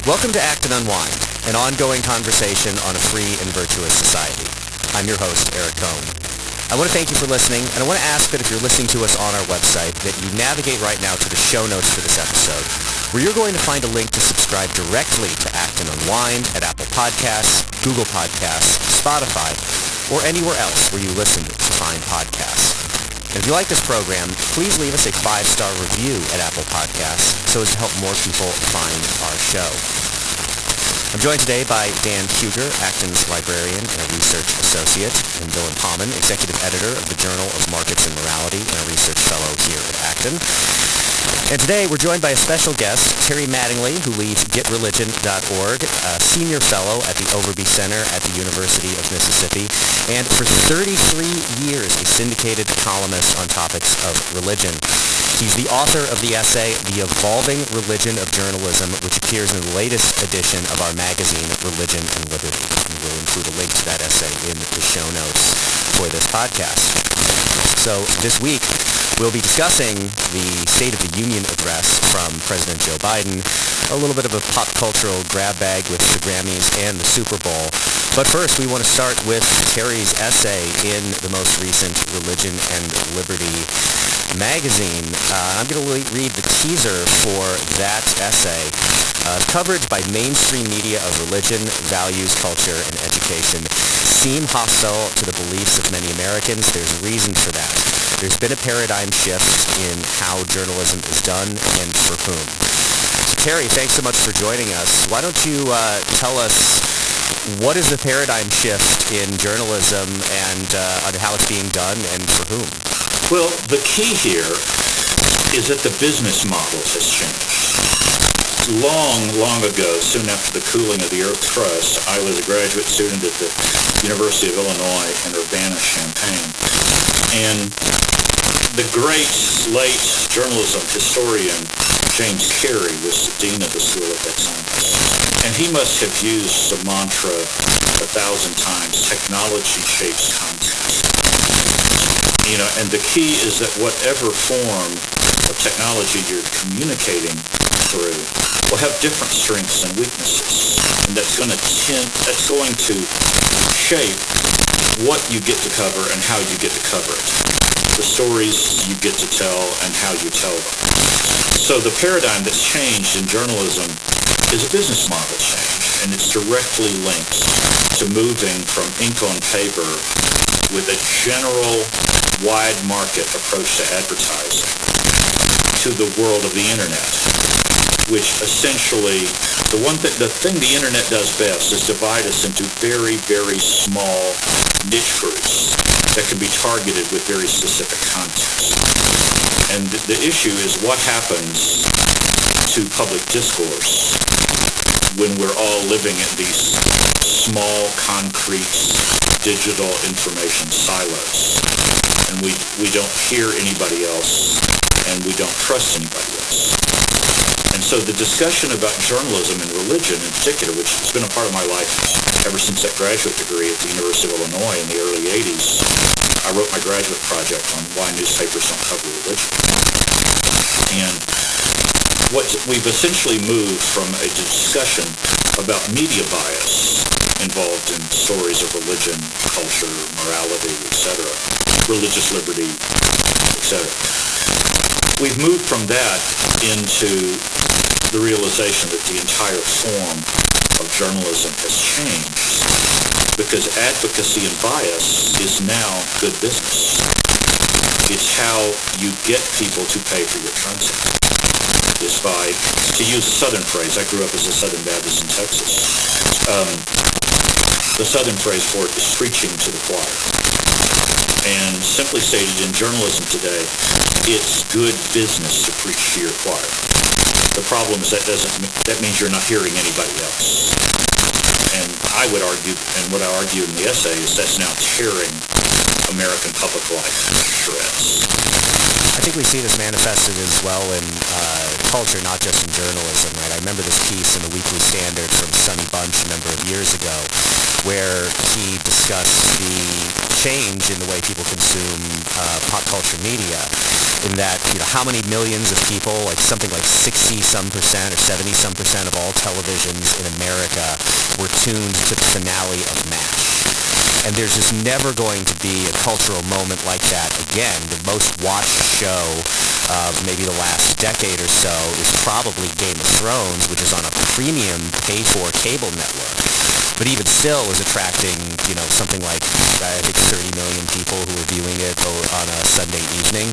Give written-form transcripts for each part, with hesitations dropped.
Welcome to Act and Unwind, an ongoing conversation on a free and virtuous society. I'm your host, Eric Cohn. I want to thank you for listening, and I want to ask that if you're listening to us on our website, that you navigate right now to the show notes for this episode, where you're going to find a link to subscribe directly to Act and Unwind at Apple Podcasts, Google Podcasts, Spotify, or anywhere else where you listen to fine podcasts. And if you like this program, please leave us a 5-star review at Apple Podcasts so as to help more people find our show. I'm joined today by Dan Kuger, Acton's librarian and a research associate, and Dylan Hamann, executive editor of the Journal of Markets and Morality and a research fellow here at Acton. And today we're joined by a special guest, Terry Mattingly, who leads getreligion.org, a senior fellow at the Overby Center at the University of Mississippi, and for 33 years a syndicated columnist on topics of religion. He's the author of the essay, The Evolving Religion of Journalism, which appears in the latest edition of our magazine, Religion and Liberty. And we'll include a link to that essay in the show notes for this podcast. So this week, we'll be discussing the State of the Union address from President Joe Biden, a little bit of a pop cultural grab bag with the Grammys and the Super Bowl. But first, we want to start with Terry's essay in the most recent Religion and Liberty magazine. I'm going to read the teaser for that essay. Coverage by mainstream media of religion, values, culture, and education seem hostile to the beliefs of many Americans. There's reasons for that. There's been a paradigm shift in how journalism is done and for whom. Terry, thanks so much for joining us. Why don't you tell us what is the paradigm shift in journalism and on how it's being done and for whom? Well, the key here is that the business model has changed. Long ago, soon after the cooling of the Earth's crust, I was a graduate student at the University of Illinois in Urbana-Champaign. And the great late journalism historian James Carey was the dean of the school at that time. And he must have used the mantra 1,000 times, technology shapes context. And the key is that whatever form of technology you're communicating through will have different strengths and weaknesses. And that's going to shape what you get to cover and how you get to cover it. The stories you get to tell and how you tell them. So the paradigm that's changed in journalism is business model change, and it's directly linked to moving from ink on paper with a general wide market approach to advertising to the world of the internet, which essentially the thing the internet does best is divide us into very, very small niche groups that can be targeted with very specific context. And the issue is what happens to public discourse when we're all living in these small, concrete, digital information silos. And we don't hear anybody else, and we don't trust anybody else. And so the discussion about journalism and religion in particular, which has been a part of my life ever since that graduate degree at the University of Illinois in the early 80s, I wrote my graduate project on why newspapers don't cover religion. And what we've essentially moved from a discussion about media bias involved in stories of religion, culture, morality, etc., religious liberty, etc. We've moved from that into the realization that the entire form of journalism has changed because advocacy and bias is now good business. It's how you get people to pay for your content. It's to use a Southern phrase, I grew up as a Southern Baptist in Texas. The Southern phrase for it is preaching to the choir. And simply stated, in journalism today, it's good business to preach to your choir. The problem is that means you're not hearing anybody else. And I would argue, and what I argue in the essay is that's now tearing American public life. Sure has. I think we see this manifested as well in culture, not just in journalism, right? I remember this piece in the Weekly Standard from Sonny Bunch a number of years ago, where he discussed the change in the way people consume pop culture media, in that, how many millions of people, like something like 60-some% or 70-some% of all televisions in America were tuned to the finale of MASH. And there's just never going to be a cultural moment like that again. The most watched show of maybe the last decade or so is probably Game of Thrones, which is on a premium pay-for cable network. But even still is attracting, something like, I think 30 million people who are viewing it on a Sunday evening.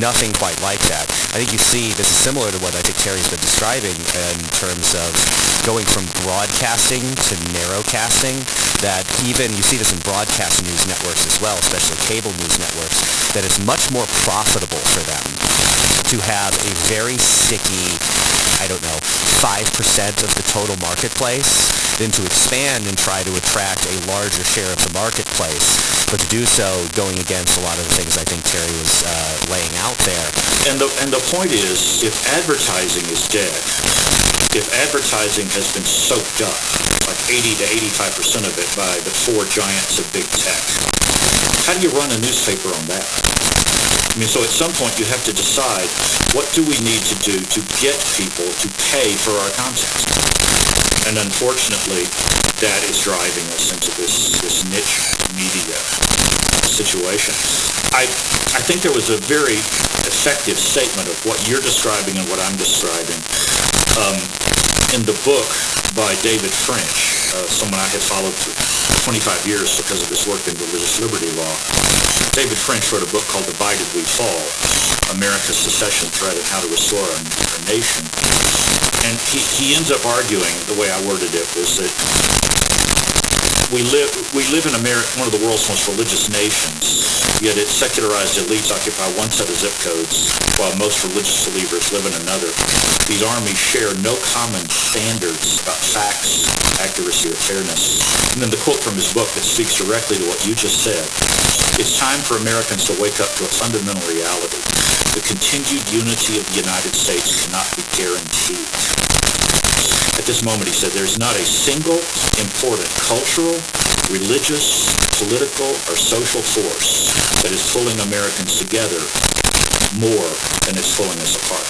Nothing quite like that. I think you see, this is similar to what I think Terry's been describing in terms of going from broadcasting to narrowcasting, that even, you see this in broadcast news networks as well, especially cable news networks, that it's much more profitable for them to have a very sticky, 5% of the total marketplace than to expand and try to attract a larger share of the marketplace, but to do so going against a lot of the things I think Terry was laying out there. And the point is, if advertising is dead, if advertising has been soaked up, like 80 to 85% of it by the four giants of big tech, how do you run a newspaper on that? So at some point you have to decide, what do we need to do to get people to pay for our content? And unfortunately, that is driving us into this niche media situation. I think there was a very effective statement of what you're describing and what I'm describing in the book by David French, someone I have followed for 25 years because of his work in religious liberty law. David French wrote a book called Why Did We Fall? America's Secession Threat and How to Restore Our Nation. And he ends up arguing, the way I worded it was that we live in America, one of the world's most religious nations, yet its secularized elites occupy one set of zip codes, while most religious believers live in another. These armies share no common standards about facts, accuracy, or fairness. And then the quote from his book that speaks directly to what you just said. It's time for Americans to wake up to a fundamental reality. The continued unity of the United States cannot be guaranteed. At this moment, he said, there's not a single important cultural, religious, political, or social force that is pulling Americans together more than it's pulling us apart.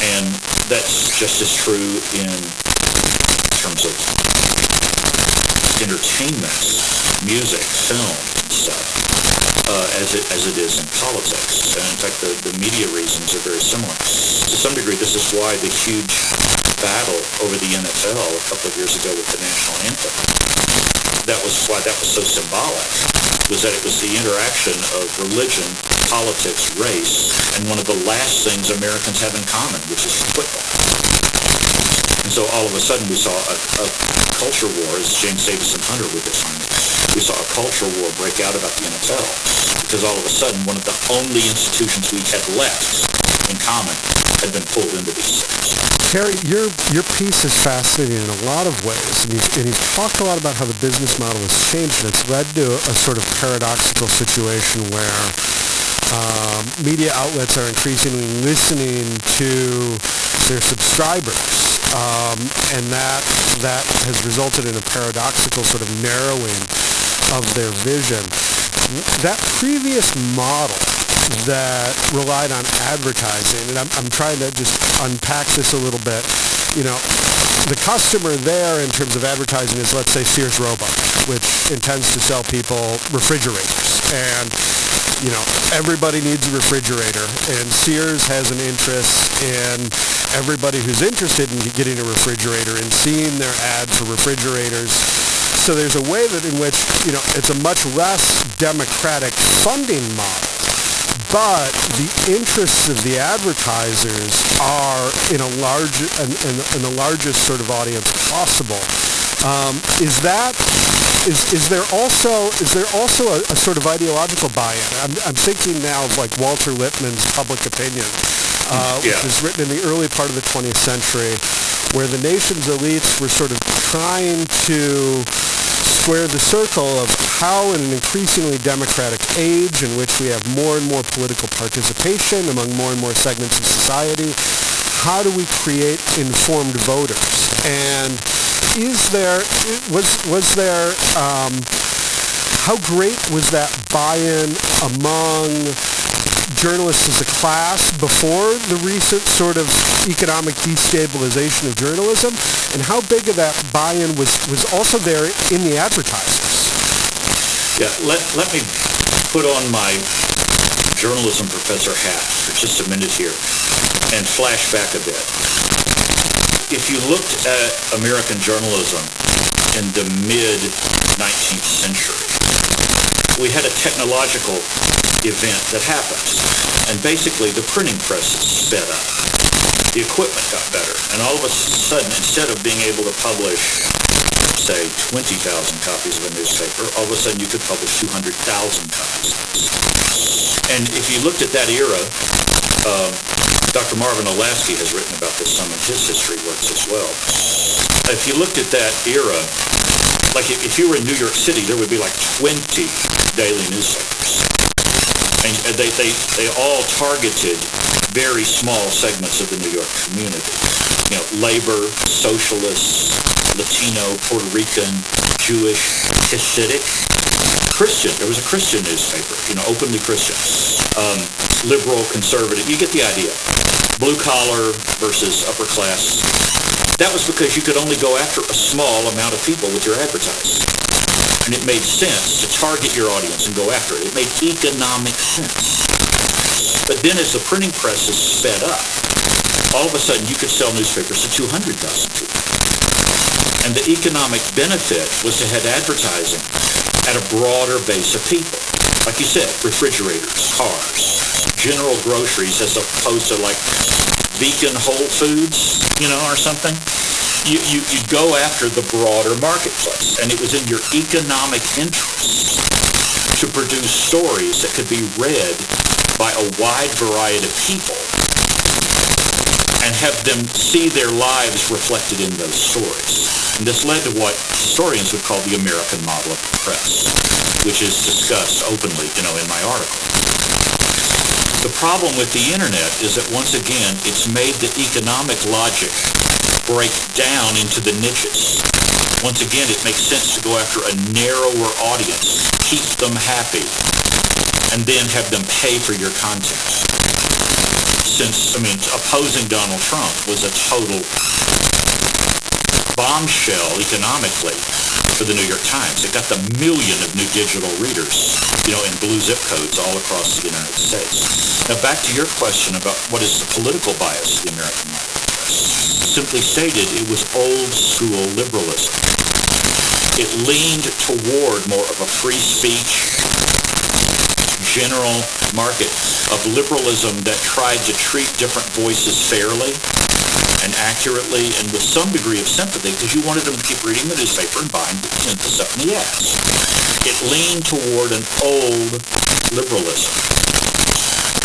And that's just as true in terms of entertainment, music, film, and stuff, as it is in politics. And in fact, the media reasons are very similar. To some degree, this is why the huge battle over the NFL a couple of years ago with the national anthem, that was why that was so symbolic, was that it was the interaction of religion, politics, race, and one of the last things Americans have in common, which is football. And so all of a sudden we saw a culture war, as James Davis and Hunter would define it. We saw a culture war break out about the NFL because all of a sudden one of the only institutions we had left in common had been pulled into these things. Terry, your piece is fascinating in a lot of ways, and you've talked a lot about how the business model has changed, and it's led to a sort of paradoxical situation where media outlets are increasingly listening to their subscribers, and that has resulted in a paradoxical sort of narrowing of their vision. That previous model that relied on advertising, and I'm trying to just unpack this a little bit. The customer there in terms of advertising is, let's say, Sears Roebuck, which intends to sell people refrigerators. And, everybody needs a refrigerator. And Sears has an interest in everybody who's interested in getting a refrigerator and seeing their ad for refrigerators. So there's a way in which, it's a much less democratic funding model. But the interests of the advertisers are in the largest sort of audience possible. Is there also a sort of ideological buy-in? I'm thinking now of like Walter Lippmann's Public Opinion, which was written in the early part of the 20th century, where the nation's elites were sort of trying to square the circle of how in an increasingly democratic age in which we have more and more political participation among more and more segments of society, how do we create informed voters? And how great was that buy-in among journalists as a class before the recent sort of economic destabilization of journalism? And how big of that buy-in was also there in the advertisers? Yeah, let me put on my journalism professor hat for just a minute here and flash back a bit. If you looked at American journalism in the mid-19th century, we had a technological event that happened. And basically, the printing presses sped up. The equipment got better. And all of a sudden, instead of being able to publish, say, 20,000 copies of a newspaper, all of a sudden you could publish 200,000 copies of a newspaper. And if you looked at that era, Dr. Marvin Olasky has written about this some in his history works as well. If you looked at that era, like if you were in New York City, there would be like 20 daily newspapers. And they all targeted very small segments of the New York community. You know, labor, socialists, Latino, Puerto Rican, Jewish, Hasidic, Christian. There was a Christian newspaper, openly Christian. Liberal, conservative, you get the idea. Blue collar versus upper class. That was because you could only go after a small amount of people with your advertising. And it made sense to target your audience and go after it. It made economic sense. But then as the printing presses sped up, all of a sudden you could sell newspapers to 200,000 people. And the economic benefit was to have advertising at a broader base of people. Like you said, refrigerators, cars, general groceries as opposed to like vegan Whole Foods, or something. You go after the broader marketplace. And it was in your economic interest to produce stories that could be read by a wide variety of people and have them see their lives reflected in those stories. And this led to what historians would call the American model of the press, which is discussed openly, in my article. The problem with the internet is that once again, it's made the economic logic break down into the niches. Once again, it makes sense to go after a narrower audience, keep them happy, and then have them pay for your content. Since, opposing Donald Trump was a total bombshell economically for the New York Times. It got the million of new digital readers, in blue zip codes all across the United States. Now back to your question about what is the political bias of the American model of press. Simply stated, it was old school liberalism. It leaned toward more of a free speech, general market of liberalism that tried to treat different voices fairly and accurately and with some degree of sympathy because you wanted them to keep reading the newspaper and buying the stuff in the ads. It leaned toward an old liberalism,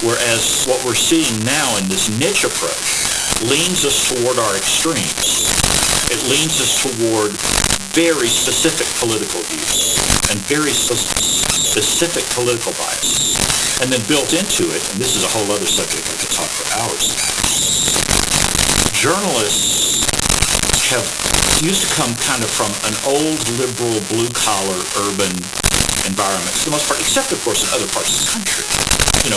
whereas what we're seeing now in this niche approach leans us toward our extremes. It leans us toward very specific political views and very specific political biases. And then built into it, and this is a whole other subject I could talk for hours about, journalists used to come kind of from an old liberal blue-collar urban environment for the most part, except of course in other parts of the country,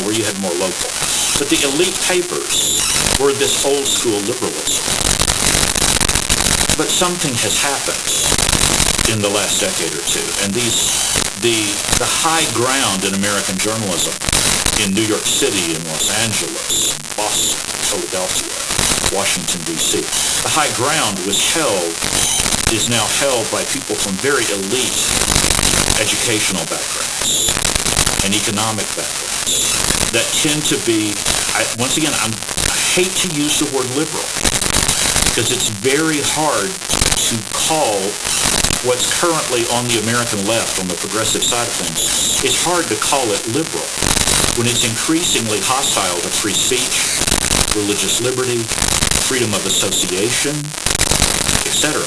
where you had more local. But the elite papers were this old school liberalism. But something has happened in the last decade or two, and the high ground in American journalism in New York City and Los Angeles, Boston, Philadelphia, Washington, D.C. The high ground is now held by people from very elite educational backgrounds and economic backgrounds that tend to be, once again, I hate to use the word liberal because it's very hard to call what's currently on the American left, on the progressive side of things. It's hard to call it liberal when it's increasingly hostile to free speech, religious liberty, freedom of association, etc.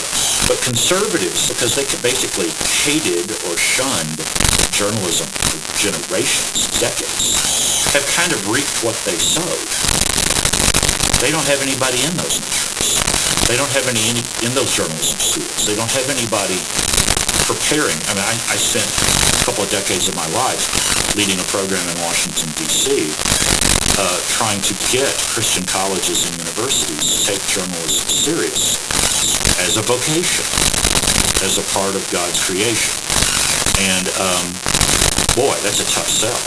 But conservatives, because they basically hated or shunned journalism for generations, decades, have kind of reaped what they sowed. They don't have anybody in those newsrooms. They don't have any in those journalism schools. They don't have anybody preparing. I mean, I spent a couple of decades of my life leading a program in Washington, D.C., trying to get Christian colleges and universities to take journalism serious as a vocation, as a part of God's creation. And boy, that's a tough sell.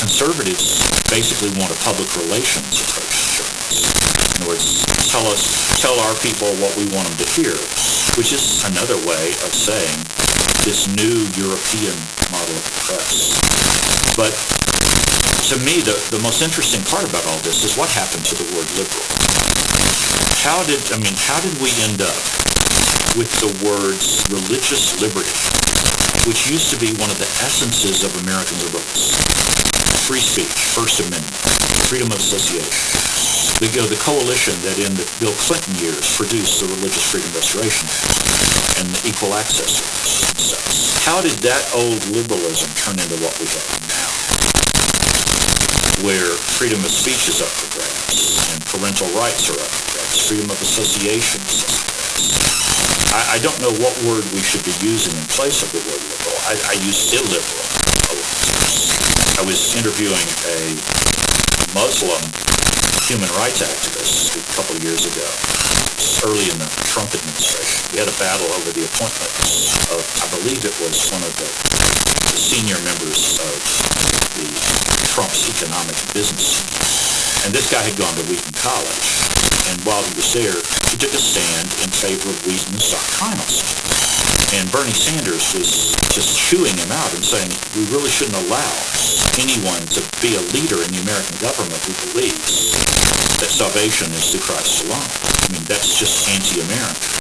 Conservatives basically want a public relations approach to journalism. In other words, tell our people what we want them to hear, which is another way of saying this new European model of the press. But to me, the most interesting part about all this is what happened to the word liberal. How did we end up with the words religious liberty, which used to be one of the essences of American liberalism? Free speech, First Amendment, freedom of association. The coalition that in the Bill Clinton years produced the Religious Freedom Restoration Act and the Equal Access Laws and such. How did that old liberalism turn into what we have now, where freedom of speech is up for grabs and parental rights are up for grabs, freedom of association is up for grabs? I don't know what word we should be using in place of the word liberal. I use illiberal a lot. I was interviewing a Muslim human rights activist a couple of years ago, early in the Trump administration. We had a battle over the appointments of, I believe it was one of the senior members of the Trump's economic and business team. And this guy had gone to Wheaton College, and while he was there, he took a stand in favor of Wheaton's doctrinal center. And Bernie Sanders was just chewing him out and saying, we really shouldn't allow anyone to be a leader in the American government who believes that salvation is through Christ alone. I mean, that's just anti-American,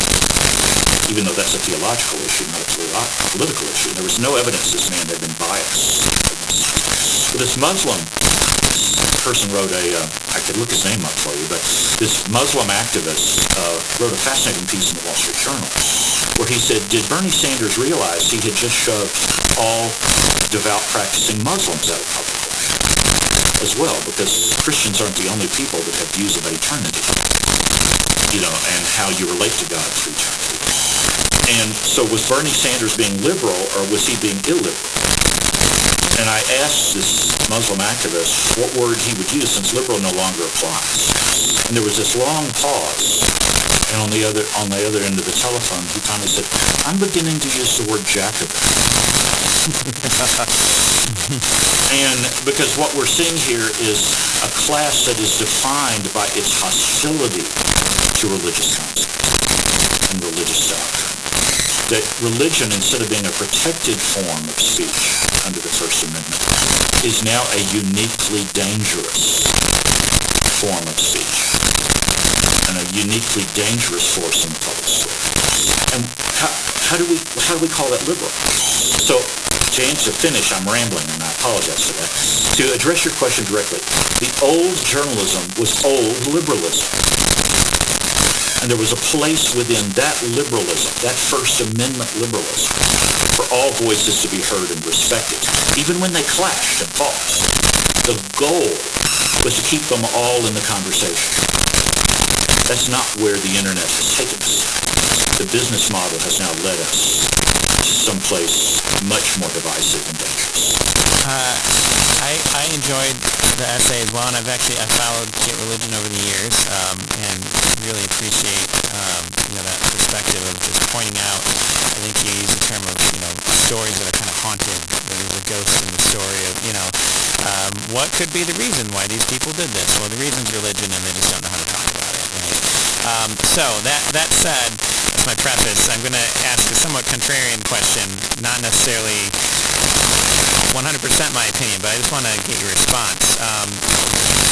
even though that's a theological issue, not a political issue. There was no evidence this man had been biased. But this person wrote I could look his name up for you, but this Muslim activist wrote a fascinating piece in the Wall Street Journal where he said, did Bernie Sanders realize he had just shoved all devout practicing Muslims out of public life as well? Because Christians aren't the only people that have views of eternity, and how you relate to God for eternity. And so was Bernie Sanders being liberal or was he being illiberal? And I asked this Muslim activist what word he would use since liberal no longer applies. And there was this long pause. And on the other end of the telephone, he finally said, I'm beginning to use the word Jacobin. And because what we're seeing here is a class that is defined by its hostility to religious content and religious doctrine. That religion, instead of being a protected form of speech under the First Amendment, is now a uniquely dangerous form of speech and a uniquely dangerous force in the public square. And how do we call that liberal? So, James, to finish, I'm rambling and I apologize for that. To address your question directly, the old journalism was old liberalism. And there was a place within that liberalism, that First Amendment liberalism, for all voices to be heard and respected, even when they clashed and fought. The goal was to keep them all in the conversation. That's not where the internet has taken us. The business model has now led us to someplace much more divisive and dangerous. I enjoyed the essay as well, and I've followed Get Religion over the years, and really appreciate that perspective of just pointing out. I think you use the term of stories that are kind of haunted. There's a ghost in the story of what could be the reason why these people did this. Well, the reason's religion, and they just don't know how to talk about it, right? So that said, that's my preface. I'm going to ask a somewhat contrarian question, not necessarily 100% my opinion, but I just want to get your response.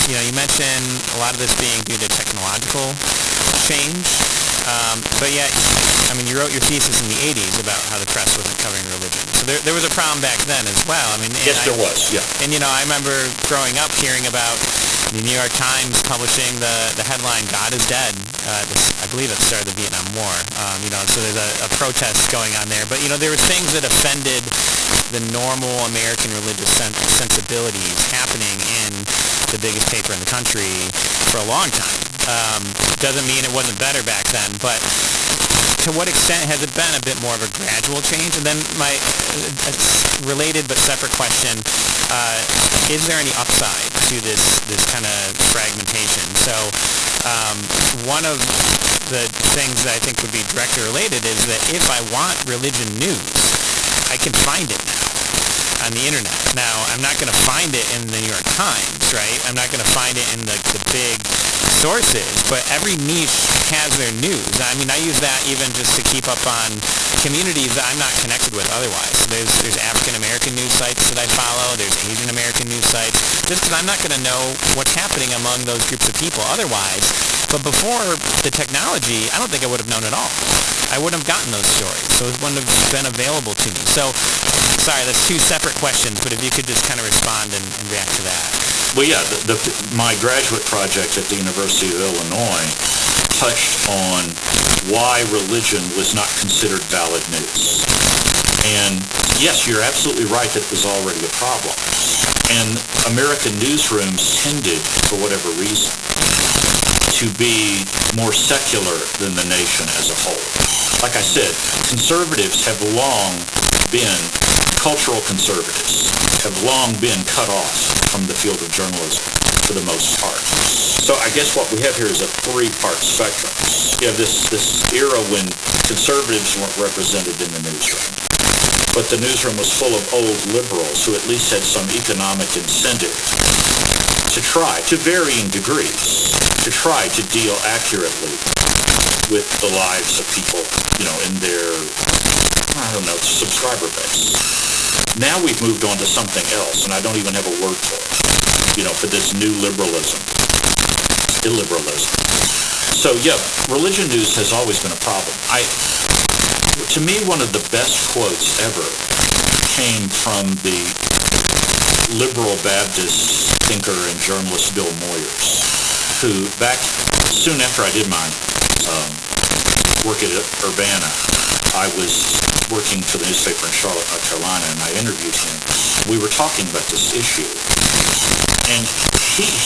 You mentioned a lot of this being due to technological change, but yet, you wrote your thesis in the 80s about how the press wasn't covering religion. So there was a problem back then as well. Yes, there was, yeah. And, I remember growing up hearing about the New York Times publishing the headline, God is dead, which I believe at the start of the Vietnam War. So there's a protest going on there. But, there were things that offended the normal American religious sensibilities happening in the biggest paper in the country for a long time. Doesn't mean it wasn't better back then, but to what extent has it been a bit more of a gradual change? And then my related but separate question, is there any upside to this kind of fragmentation? So one of the things that I think would be directly related is that if I want religion news, I can find it now on the internet. Now, I'm not going to find it in the New York Times, right? I'm not going to find it in the big sources, but every niche has their news. I mean, I use that even just to keep up on communities that I'm not connected with otherwise. So there's African American news sites that I follow, there's Asian American news sites, just because I'm not going to know what's happening among those groups of people otherwise. But before the technology, I don't think I would have known at all. I wouldn't have gotten those stories. Those wouldn't have been available to me. So, sorry, that's two separate questions, but if you could just kind of respond and react to that. Well, yeah, my graduate project at the University of Illinois touched on why religion was not considered valid news. And yes, you're absolutely right that it was already a problem. And American newsrooms tended, for whatever reason, to be more secular than the nation as a whole. Like I said, conservatives have long been, cultural conservatives have long been cut off from the field of journalism for the most part. So I guess what we have here is a three-part spectrum. You have this era when conservatives weren't represented in the newsroom, but the newsroom was full of old liberals who at least had some economic incentive to try, to varying degrees, to try to deal accurately with the lives of people, in their, subscriber base. Now we've moved on to something else, and I don't even have a word for it, for this new liberalism, illiberalism. So yeah, religion news has always been a problem. To me, one of the best quotes ever came from the liberal Baptist thinker and journalist Bill Moyers, who back soon after I did my work at Urbana, I was working for the newspaper in Charlotte, North Carolina, and I interviewed him. We were talking about this issue, and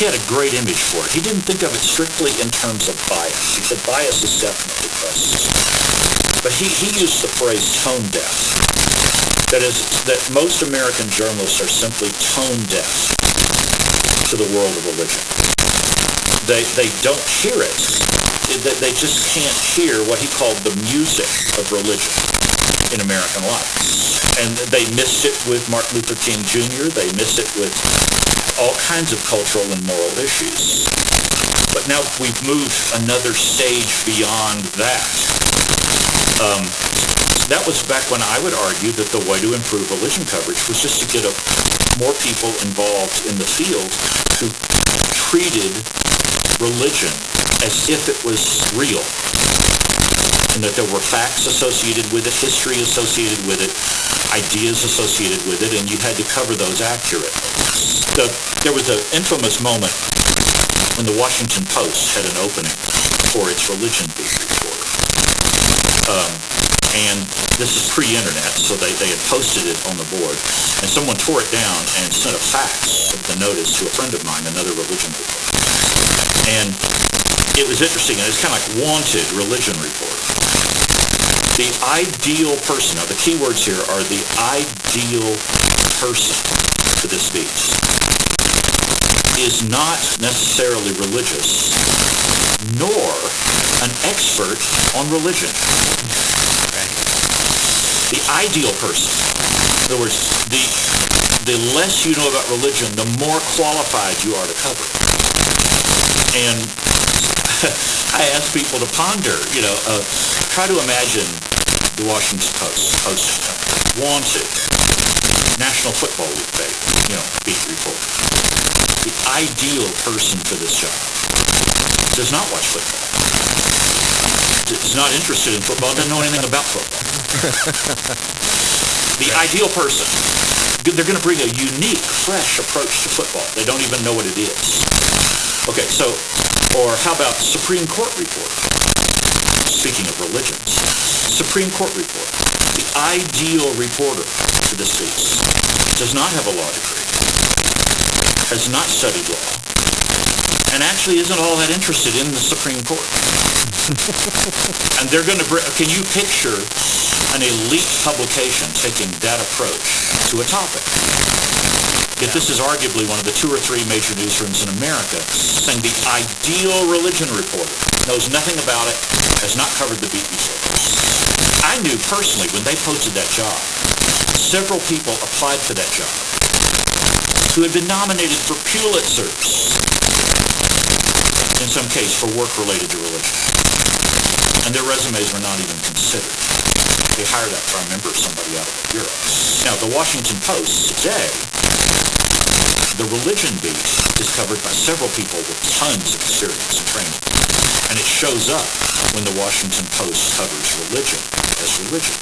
he had a great image for it. He didn't think of it strictly in terms of bias. He said bias is definitely present, but he used the phrase tone deaf. That is, that most American journalists are simply tone deaf to the world of religion. They don't hear it. They just can't hear what he called the music of religion in American lives. And they miss it with Martin Luther King Jr. They miss it with all kinds of cultural and moral issues. But now we've moved another stage beyond that. That was back when I would argue that the way to improve religion coverage was just to get more people involved in the field who treated religion as if it was real, and that there were facts associated with it, history associated with it, ideas associated with it, and you had to cover those accurately. There was an infamous moment when the Washington Post had an opening for its religion issue story. And this is pre-internet, so they had posted it on the board, and someone tore it down and sent a fax of the notice to a friend of mine, another religion reporter. And it was interesting, and it's kind of like wanted religion reporter. The ideal person, now the key words here are the ideal person for this beast, is not necessarily religious, nor an expert on religion. The ideal person, in other words, the less you know about religion, the more qualified you are to cover it. And I ask people to ponder, try to imagine the Washington Post, wanted National Football League beat reporter. The ideal person for this job does not watch football, is not interested in football, doesn't know anything about football. The ideal person they're going to bring a unique, fresh approach to football. They don't even know what it is. Okay, so, or how about Supreme Court reporter? Speaking of religions, Supreme Court reporter. The ideal reporter to the cities does not have a law degree, has not studied law, and actually isn't all that interested in the Supreme Court. And they're going to can you picture an elite publication taking that approach to a topic? Yet this is arguably one of the 2 or 3 major newsrooms in America, saying the ideal religion reporter knows nothing about it, has not covered the beat newspapers. I knew personally when they posted that job, several people applied for that job who had been nominated for Pulitzers, in some case for work related to religion. And their resumes were not even considered. They hired that from a member of somebody out of the Bureau. Now, the Washington Post today, the religion beat is covered by several people with tons of experience and training. And it shows up when the Washington Post covers religion as religion.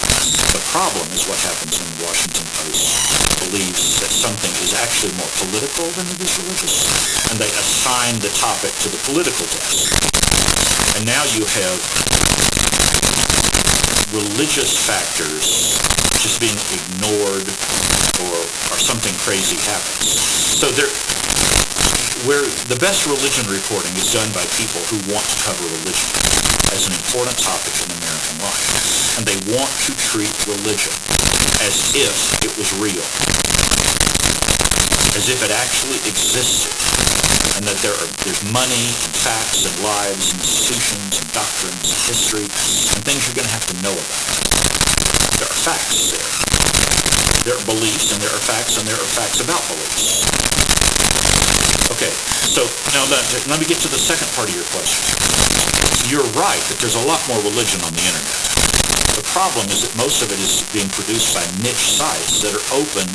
The problem is what happens when the Washington Post believes that something is actually more political than it is religious, and they assign the topic to the political desk. And now you have religious factors just being ignored or something crazy happens. So where the best religion reporting is done by people who want to cover religion as an important topic in American life, and they want to treat religion as if it was real, as if it actually existed, and that there's money and facts and lives and distinctions and doctrines and history and things you're going to have to know about. There are facts there. There are beliefs, and there are facts, and there are facts about beliefs. Okay, so now let me get to the second part of your question. You're right that there's a lot more religion on the internet. The problem is that most of it is being produced by niche sites that are open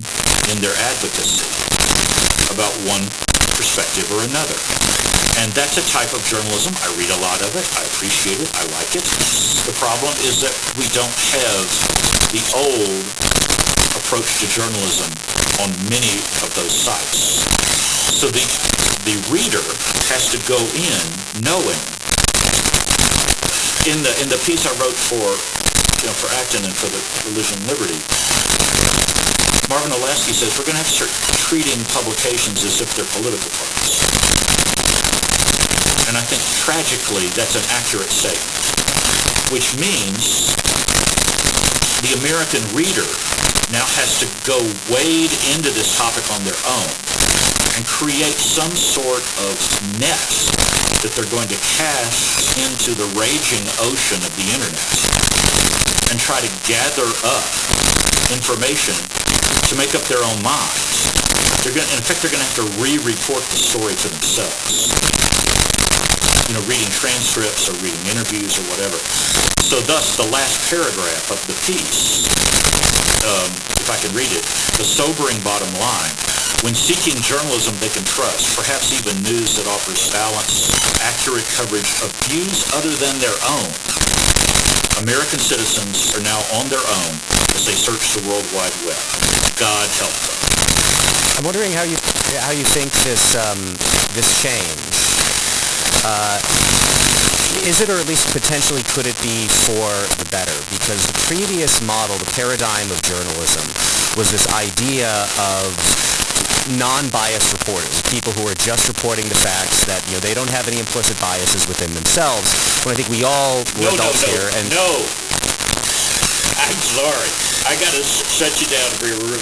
in their advocacy about one perspective or another. And that's a type of journalism. I read a lot of it. I appreciate it. I like it. The problem is that we don't have the old approach to journalism on many of those sites. So the reader has to go in knowing. In the piece I wrote for Acton and for the Religion and Liberty, Marvin Olasky says we're going to have to start treating publications as if they're political parties. And I think tragically that's an accurate statement, which means the American reader now has to go wade into this topic on their own and create some sort of net that they're going to cast into the raging ocean of the internet and try to gather up information to make up their own minds. In fact, they're going to have to re-report the story to themselves. Reading transcripts or reading interviews or whatever. So thus, the last paragraph of the piece, if I can read it, the sobering bottom line: when seeking journalism they can trust, perhaps even news that offers balanced, accurate coverage of views other than their own, American citizens are now on their own as they search the World Wide Web. God help them. I'm wondering how you think this change is it, or at least potentially could it be for the better? Because the previous model, the paradigm of journalism, was this idea of non-biased reporters, people who are just reporting the facts that they don't have any implicit biases within themselves. When I think we all were adults here, and I'm sorry, I got to shut you down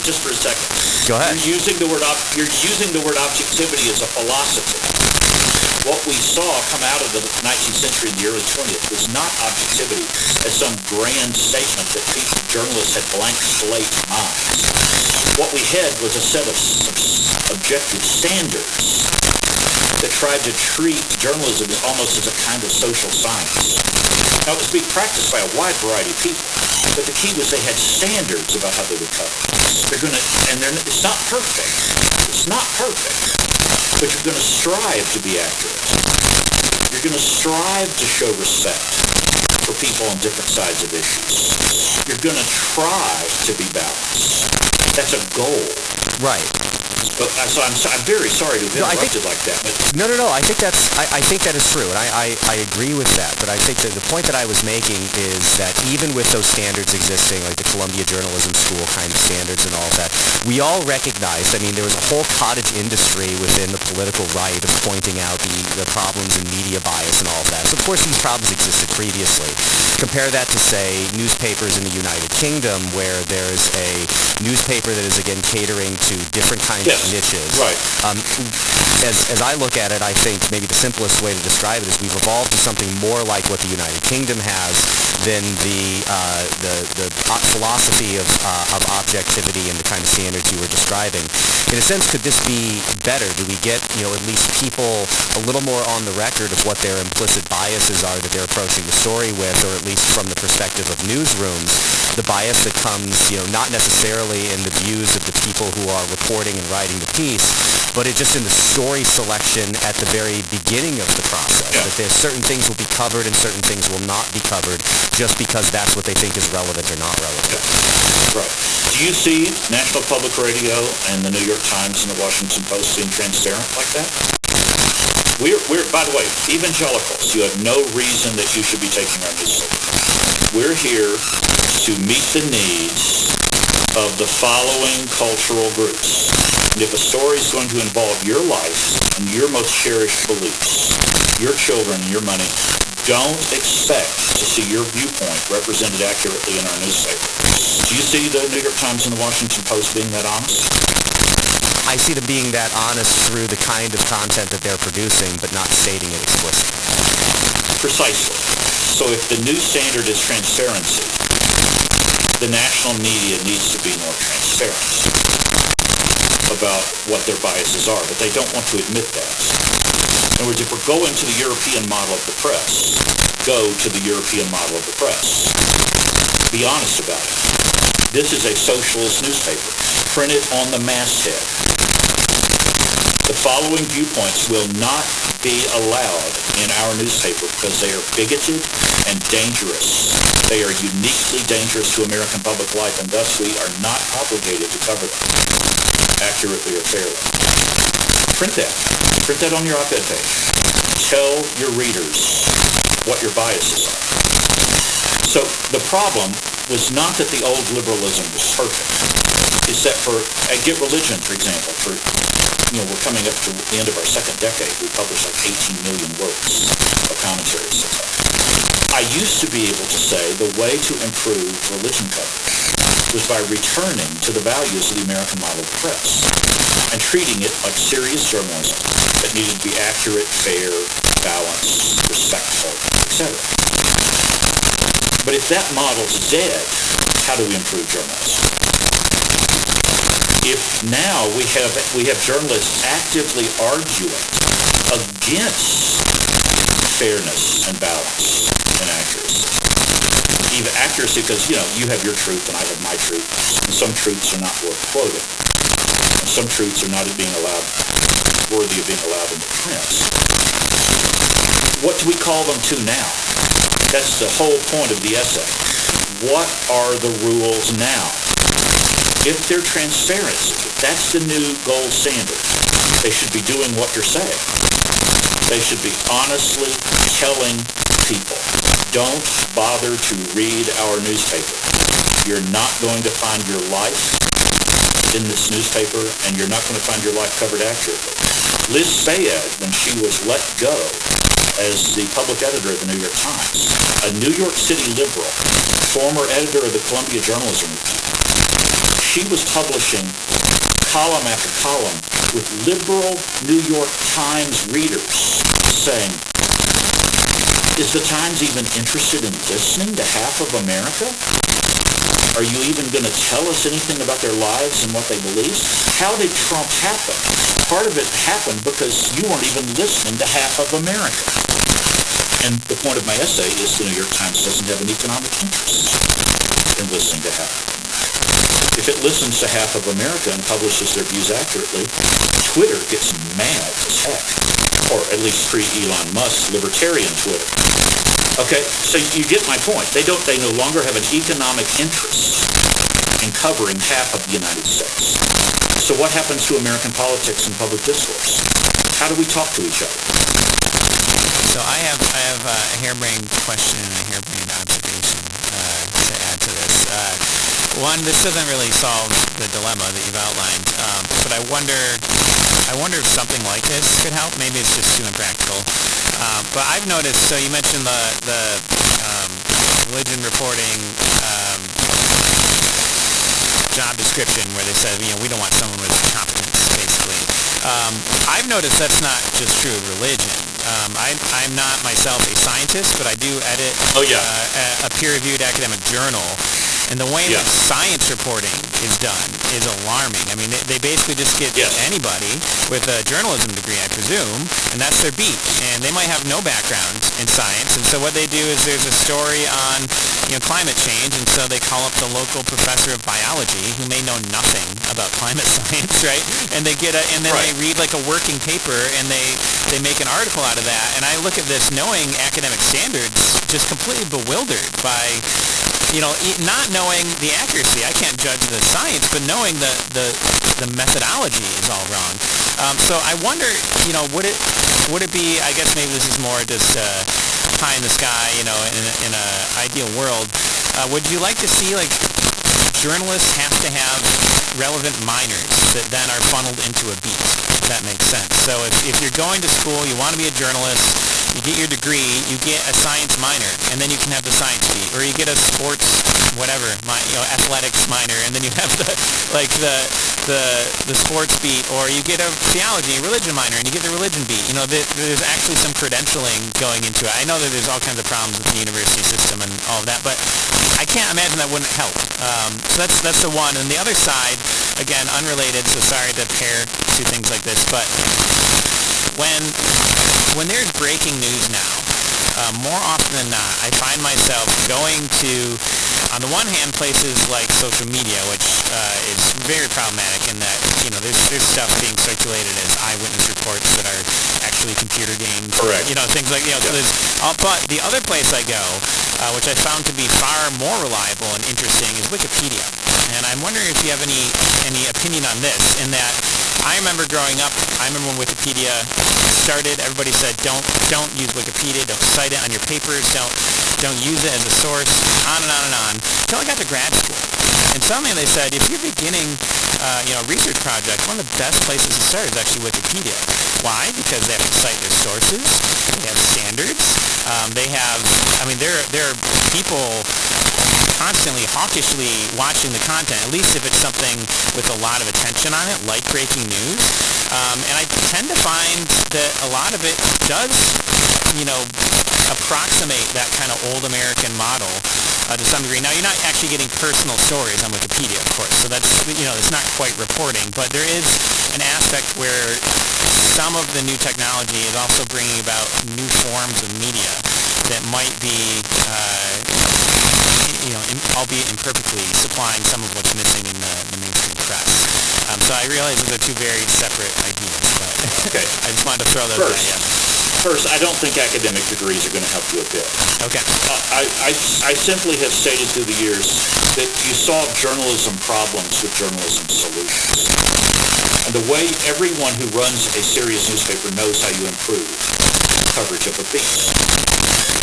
just for a second. Go ahead. You're using the word objectivity as a philosophy. What we saw come out of the 19th century and the early 20th was not objectivity as some grand statement that journalists had blank slate minds. What we had was a set of objective standards that tried to treat journalism almost as a kind of social science. Now, it was being practiced by a wide variety of people, but the key was they had standards about how they would cover things. It's not perfect. It's not perfect. But you're going to strive to be accurate. You're going to strive to show respect for for people on different sides of issues. You're going to try to be balanced. That's a goal. Right. But I'm very sorry to have interrupted like that. But No. I think that is true, and I agree with that. But I think that the point that I was making is that even with those standards existing, like the Columbia Journalism School kind of standards and all of that, we all recognize. I mean, there was a whole cottage industry within the political right of pointing out the problems in media bias and all of that. But of course, these problems existed previously. Compare that to, say, newspapers in the United Kingdom, where there's a newspaper that is, again, catering to different kinds of niches. Right. As I look at it, I think maybe the simplest way to describe it is we've evolved to something more like what the United Kingdom has than the philosophy of objectivity and the kind of standards you were describing. In a sense, could this be better? Do we get, at least people a little more on the record of what their implicit biases are that they're approaching the story with, or at least from the perspective of newsrooms, the bias that comes, not necessarily in the views of the people who are reporting and writing the piece, but just in the story selection at the very beginning of the process, that there's certain things will be covered and certain things will not be covered just because that's what they think is relevant or not relevant. Right. Do you see National Public Radio and the New York Times and the Washington Post being transparent like that? We're by the way, evangelicals, you have no reason that you should be taking our news seriously. We're here to meet the needs of the following cultural groups. And if a story is going to involve your life and your most cherished beliefs, your children and your money, don't expect to see your viewpoint represented accurately in our newspaper. Do you see the New York Times and the Washington Post being that honest? I see them being that honest through the kind of content that they're producing, but not stating it explicitly. Precisely. So if the new standard is transparency, the national media needs to be more transparent about what their biases are, but they don't want to admit that. In other words, if we're going to the European model of the press, go to the European model of the press. Be honest about it. This is a socialist newspaper. Print it on the masthead. The following viewpoints will not be allowed in our newspaper because they are bigoted and dangerous. They are uniquely dangerous to American public life, and thus we are not obligated to cover them accurately or fairly. Print that. Print that on your op-ed page. Tell your readers what your biases are. So the problem was not that the old liberalism was perfect. It's that get religion, for example, we're coming up to the end of our second decade. We publish like 18 million words of commentary, things like that. I used to be able to say the way to improve religion coverage was by returning to the values of the American model of the press and treating it like serious journalism that needed to be accurate, fair, balanced, respectful, etc. But if that model's dead, how do we improve journalism? If now we have journalists actively arguing against fairness and balance and accuracy. Even accuracy because, you have your truth and I have my truth, and some truths are not worth quoting, and some truths are not worthy of being allowed into print. What do we call them to now? That's the whole point of the essay. What are the rules now? If they're transparency, if that's the new gold standard, they should be doing what you're saying. They should be honestly telling people, don't bother to read our newspaper. You're not going to find your life in this newspaper, and you're not going to find your life covered accurately. Liz Fayed, when she was let go as the public editor of the New York Times, a New York City liberal, former editor of the Columbia Journalism Review, she was publishing column after column with liberal New York Times readers saying, is the Times even interested in listening to half of America? Are you even going to tell us anything about their lives and what they believe? How did Trump happen? Part of it happened because you weren't even listening to half of America. And the point of my essay is the New York Times doesn't have an economic interest in listening to half of America. If it listens to half of America and publishes their views accurately, Twitter gets mad as heck. Or at least free Elon Musk, libertarian Twitter. Okay, so you get my point. They no longer have an economic interest in covering half of the United States. So what happens to American politics and public discourse? How do we talk to each other? So I have a harebrained question and a harebrained observation just to add to this. One, this doesn't really solve the dilemma that you've outlined, but I wonder if something like this could help. Maybe it's just too impractical. But I've noticed. So you mentioned the religion reporting job description where they said, we don't want someone with competence, basically. I've noticed that's not just true of religion. I'm not myself a scientist, but I do edit a peer-reviewed academic journal. And the way that science reporting is done is alarming. I mean, they basically just give anybody with a journalism degree, I presume, and that's their beat. And they might have no background in science. And so what they do is there's a story on climate change, and so they call up the local professor of biology who may know nothing about climate science, right? And they they read like a working paper, and they make an article out of that. And I look at this knowing academic standards, just completely bewildered by not knowing the accuracy. I can't judge the science, but knowing the methodology is all wrong. So I wonder, would it be? I guess maybe this is more just pie in the sky, in a ideal world. Would you like to see journalists have to have relevant minors that then are funneled into a beat, if that makes sense? So if you're going to school, you want to be a journalist, you get your degree, you get a science minor, and then you can have the science beat, or you get a sports athletics minor, and then you have the sports beat, or you get a theology religion minor, and you get the religion beat. There's actually some credentialing going into it. I know that there's all kinds of problems with the university system and all of that, but I can't imagine that wouldn't help. So that's the one. And the other side, again, unrelated, so sorry to pair two things like this, but when there's breaking news now, more often than not, I find myself going to, on the one hand, places like social media, which is very problematic in that, there's stuff being circulated as eyewitness reports that are actually computer games, correct? Things like, so there's, but the other place I go, which I found to be far more reliable and interesting, is Wikipedia. And I'm wondering if you have any opinion on this, in that I remember growing up, when Wikipedia started, everybody said, don't use Wikipedia, don't cite it on your papers, don't use it as a source, on and on and on, until I got to grad school. And suddenly they said, if you're beginning a research project, one of the best places to start is actually Wikipedia. Why? Because they have to cite their sources, they have standards, there are people constantly hawkishly watching the content, at least if it's something with a lot of attention on it, like breaking news. And I tend to find that a lot of it does, approximate that kind of old American model to some degree. Now, you're not actually getting personal stories on Wikipedia, of course, so that's, it's not quite reporting, but there is an aspect where some of the new technology is also bringing about new forms of media that might be, albeit imperfectly, supplying some of what's missing in the mainstream press. So I realize that they're two very separate ideas, but okay. I just wanted to throw that at you. First, I don't think academic degrees are going to help you a bit. Okay. I simply have stated through the years that you solve journalism problems with journalism solutions. And the way everyone who runs a serious newspaper knows how you improve coverage of a beast.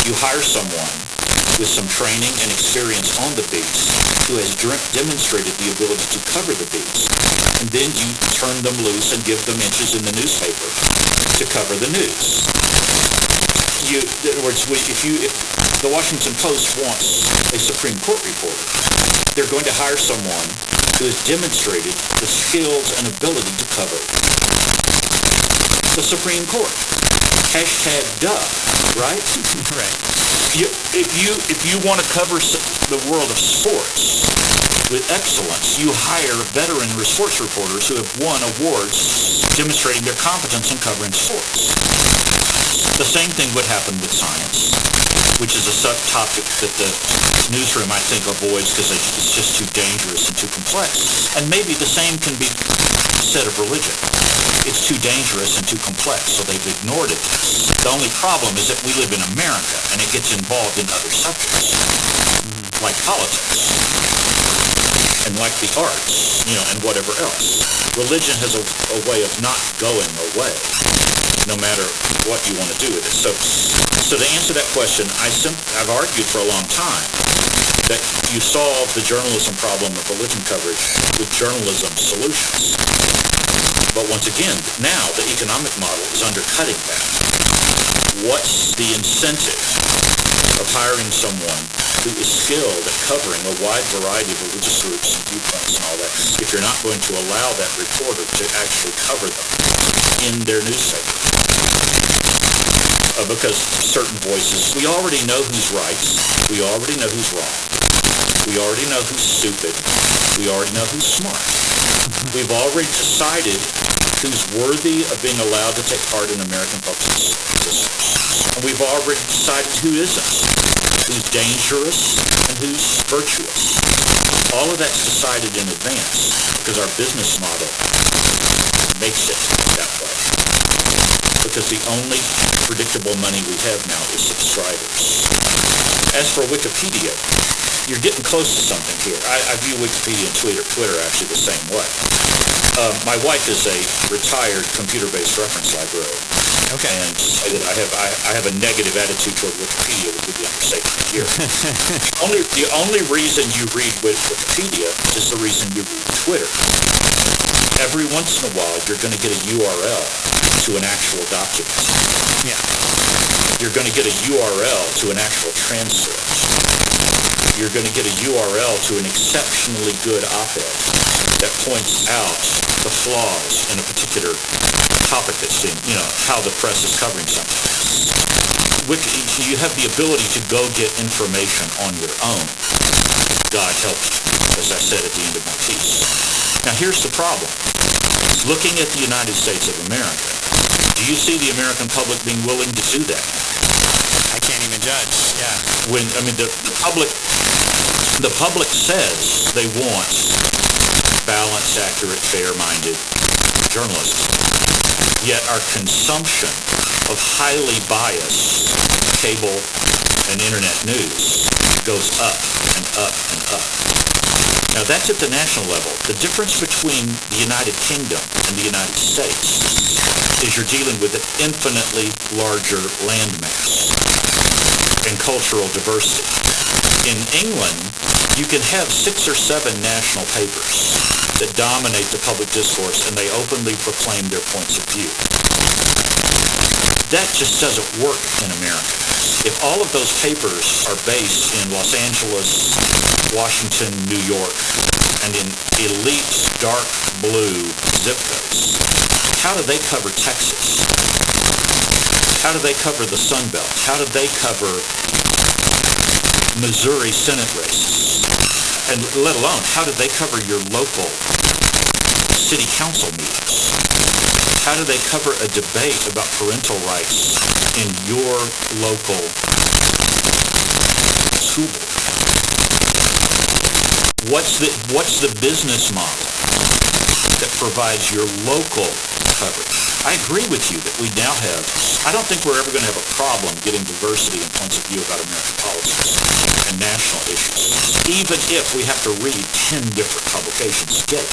You hire someone with some training and experience on the beast who has demonstrated the ability to cover the beast. And then you turn them loose and give them inches in the newspaper to cover the news. In other words, if the Washington Post wants a Supreme Court reporter, they're going to hire someone who has demonstrated the skills and ability to cover the Supreme Court. Hashtag duh, right? Right. If you want to cover the world of sports with excellence, you hire veteran sports reporters who have won awards demonstrating their competence in covering sports. The same thing would happen with science, which is a subtopic that the newsroom, I think, avoids because it's just too dangerous and too complex. And maybe the same can be said of religion. It's too dangerous and too complex, so they've ignored it. The only problem is that we live in America, and it gets involved in other subjects, like politics, and like the arts, and whatever else. Religion has a way of not going away, no matter what you want to do with it. So to answer that question, I've argued for a long time that you solve the journalism problem of religion coverage with journalism solutions. But once again, now the economic model is undercutting that. What's the incentive of hiring someone who is skilled at covering a wide variety of religious groups and viewpoints and all that, if you're not going to allow that reporter to actually cover them in their newspaper? Because certain voices, we already know who's right, we already know who's wrong, we already know who's stupid, we already know who's smart. We've already decided who's worthy of being allowed to take part in American public discourse. And we've already decided who isn't, who's dangerous and who's virtuous. All of that's decided in advance because our business model makes it that way. Because the only predictable money we have now is subscribers. As for Wikipedia, you're getting close to something here. I view Wikipedia and Twitter actually the same way. My wife is a retired computer-based reference librarian. Okay. And I have a negative attitude toward Wikipedia with the understatement here. The only reason you read Wikipedia is the reason you read Twitter. Every once in a while, you're going to get a URL to an actual document. Yeah. You're going to get a URL to an actual transcript. You're going to get a URL to an exceptionally good op-ed that points out the flaws in a particular topic that's being, how the press is covering something. You have the ability to go get information on your own. God help you, as I said at the end of my piece. Now here's the problem. Looking at the United States of America, do you see the American public being willing to do that? I can't even judge. Yeah. The public says they want balanced, accurate, fair-minded journalism. Yet our consumption of highly biased cable and internet news goes up and up and up. Now that's at the national level. The difference between the United Kingdom and the United States is you're dealing with an infinitely larger landmass and cultural diversity. In England, you can have 6 or 7 national papers that dominate the public discourse, and they openly proclaim their points of view. That just doesn't work in America. If all of those papers are based in Los Angeles, Washington, New York, and in elite dark blue zip codes, how do they cover Texas? How do they cover the Sun Belt? How do they cover Missouri Senate races? And let alone, how do they cover your local city council meetings? How do they cover a debate about parental rights in your local school board? What's the business model that provides your local coverage? I agree with you that we now have, I don't think we're ever going to have a problem getting diversity and points of view about American politics and national issues, even if we have to read 10 different publications to get it.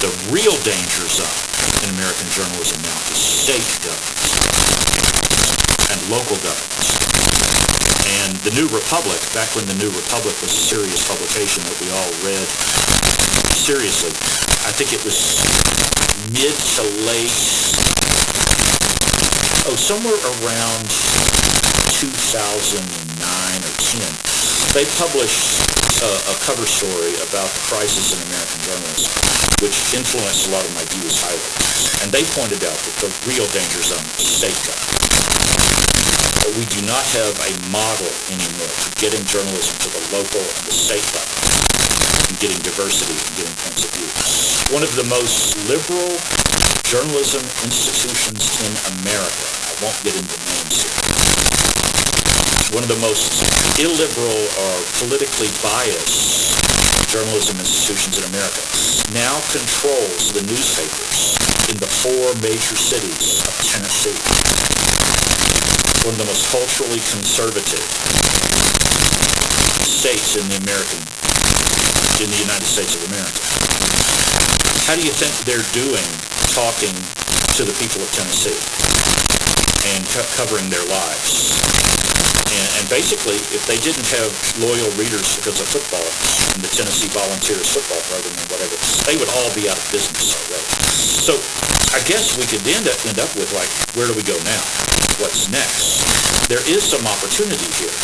The real danger zone in American journalism now is state government and local government. And the New Republic, back when the New Republic was a serious publication that we all read seriously, I think it was mid to late, somewhere around 2009 or 10, they published a cover story about the crisis in American journalism, which influenced a lot of my views highly. And they pointed out that the real danger zone is state government. But we do not have a model anymore for getting journalism to the local and the state level and getting diversity and getting points of view. One of the most liberal journalism institutions in America, I won't get into names here, one of the most illiberal or politically biased journalism institutions in America, now controls the newspapers in the 4 major cities of Tennessee, one of the most culturally conservative states in the United States of America. How do you think they're doing talking to the people of Tennessee and covering their lives? And basically, if they didn't have loyal readers because of footballers and the Tennessee Volunteers football program and whatever, they would all be out of business already. So I guess we could end up with, like, where do we go now? What's next? There is some opportunity here.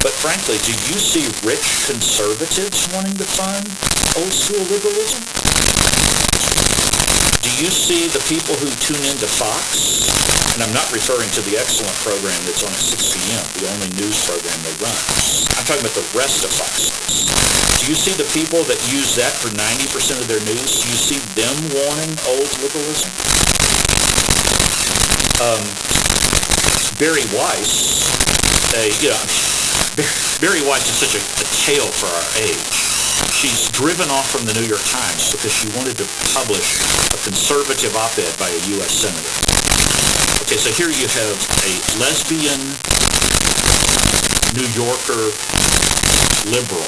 But frankly, do you see rich conservatives wanting to fund old school liberalism? Do you see the people who tune into Fox? And I'm not referring to the excellent program that's on at 6 p.m., the only news program they run. I'm talking about the rest of Fox News. Do you see the people that use that for 90% of their news? Do you see them wanting old liberalism? Barry Weiss, Barry Weiss is such a tale for our age. She's driven off from the New York Times because she wanted to publish a conservative op-ed by a U.S. senator. Okay, so here you have a lesbian New Yorker liberal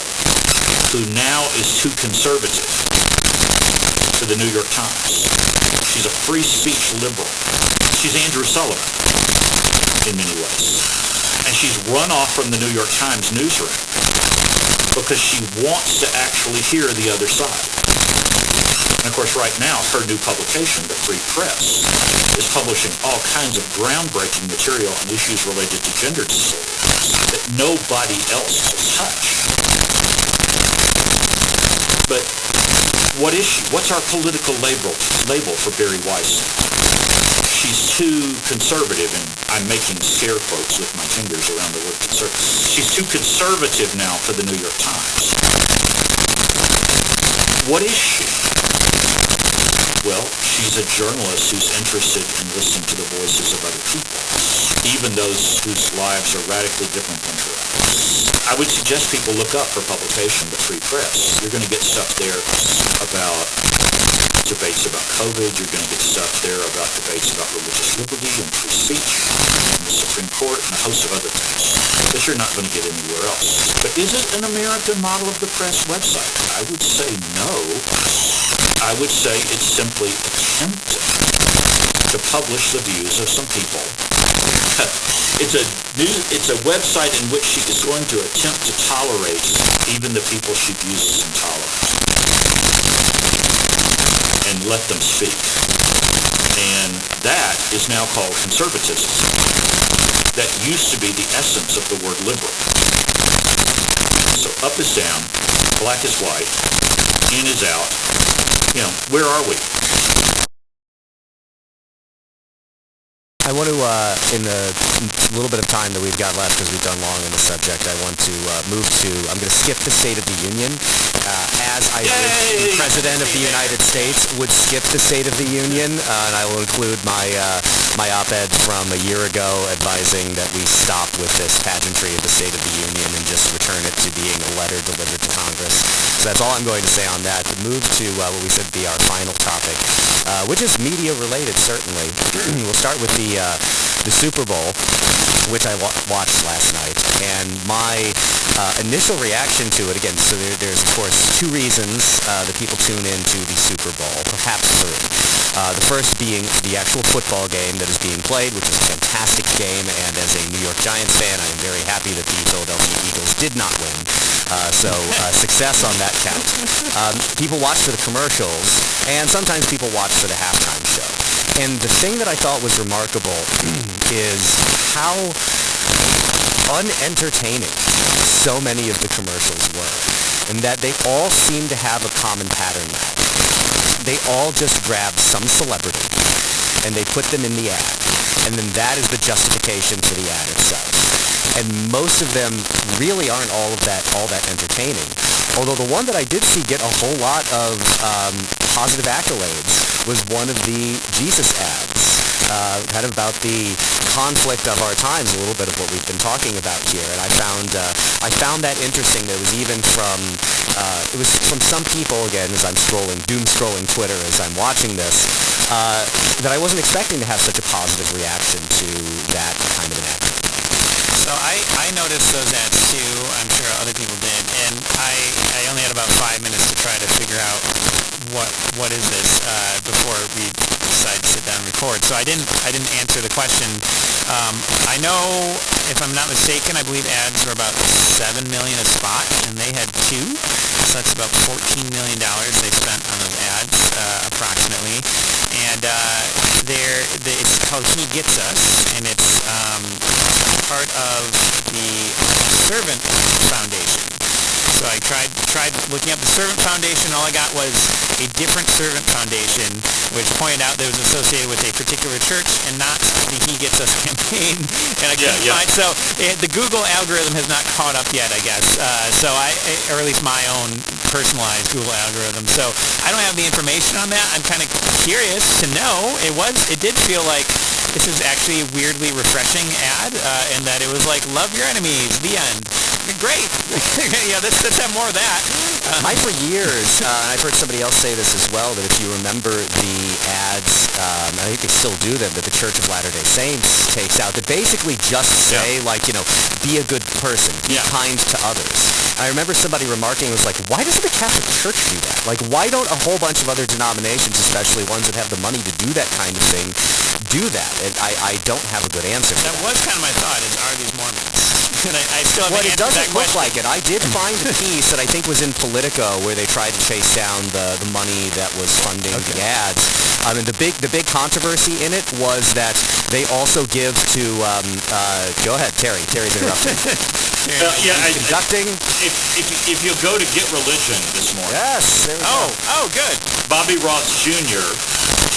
who now is too conservative for the New York Times. She's a free speech liberal. She's Andrew Sullivan in many ways. And she's run off from the New York Times newsroom because she wants to actually hear the other side. And of course, right now, her new publication, The Free Press, is publishing all kinds of groundbreaking material on issues related to gender dysphoria that nobody else will touch. But what is she? What's our political label for Barry Weiss? She's too conservative, and I'm making scare quotes with my fingers around the word conservative. She's too conservative now for the New York Times. What is she? Well, she's a journalist who's interested in listening to the voices of other people, even those whose lives are radically different than her own. I would suggest people look up her publication, The Free Press. You're going to get stuff there about debates about COVID. You're going to get stuff there about debates about religious liberty and free speech in the Supreme Court and a host of other things that you're not going to get anywhere else. But is it an American model of the press website? I would say no. I would say it's simply attempting to publish the views of some people. It's a website in which she is going to attempt to tolerate even the people she views as intolerant and let them speak. And that is now called conservatism. That used to be the essence of the word liberal. So up is down, black is white, in is out. Where are we? I want to, in the little bit of time that we've got left, because we've gone long on the subject, I want to I'm going to skip the State of the Union, as I think the President of the United States would skip the State of the Union, and I will include my op-ed from a year ago advising that we stop with this pageantry of the State of the Union and just return it to being a letter delivered to Congress. So that's all I'm going to say on that. To move to what we should be our final topic, which is media-related, certainly. We'll start with the Super Bowl, which I watched last night, and my initial reaction to it, again, so there's of course two reasons that people tune into the Super Bowl, perhaps three. The first being the actual football game that is being played, which is a fantastic game, and as a New York Giants fan, I am very happy that the Philadelphia Eagles did not win. So success on that count. People watch for the commercials, and sometimes people watch for the halftime show. And the thing that I thought was remarkable is how unentertaining so many of the commercials were, and that they all seem to have a common pattern now. They all just grab some celebrity, and they put them in the ad, and then that is the justification for the ad itself. And most of them really aren't all that entertaining. Although the one that I did see get a whole lot of positive accolades was one of the Jesus ads, kind of about the conflict of our times, a little bit of what we've been talking about here. And I found I found that interesting that it was even from, some people, again, as I'm doom scrolling Twitter as I'm watching this, that I wasn't expecting to have such a positive reaction to that kind of an activity. So I noticed those ads too. I'm sure other people did, and I only had about 5 minutes to try to figure out what is this before we decided to sit down and record. So I didn't answer the question. I know, if I'm not mistaken, I believe ads were about $7 million a spot, and they had 2. So that's about $14 million they spent on those ads, approximately. And it's called He Gets Us, and it's part of the Servant Foundation. So I tried looking up the Servant Foundation. All I got was a different Servant Foundation, which pointed out that it was associated with a particular church and not the He Gets Us campaign. And I couldn't find. So the Google algorithm has not caught up yet, I guess. Or at least my own personalized Google algorithm. So I don't have the information on that. I'm kind of curious to know. It did feel like this is actually a weirdly refreshing ad, and that it was like, love your enemy, the end. Great. Let's have more of that. I, for years, I've heard somebody else say this as well, that if you remember the ads, I think they still do them, that the Church of Latter-day Saints takes out, that basically just say, be a good person, be kind to others. I remember somebody remarking, it was like, why doesn't the Catholic Church do that? Like, why don't a whole bunch of other denominations, especially ones that have the money to do that kind of thing, do that? And I don't have a good answer for That that. was kind of my thought, is, are these Mormons? But I still Well, haven't it answered doesn't that look question. like it. I did find a piece that I think was in Politico where they tried to chase down the money that was funding the ads. And the big controversy in it was that they also give to go ahead, Terry's interrupting. Conducting. If you go to Get Religion this morning, Yes, there we go. Oh, good. Bobby Ross Jr.,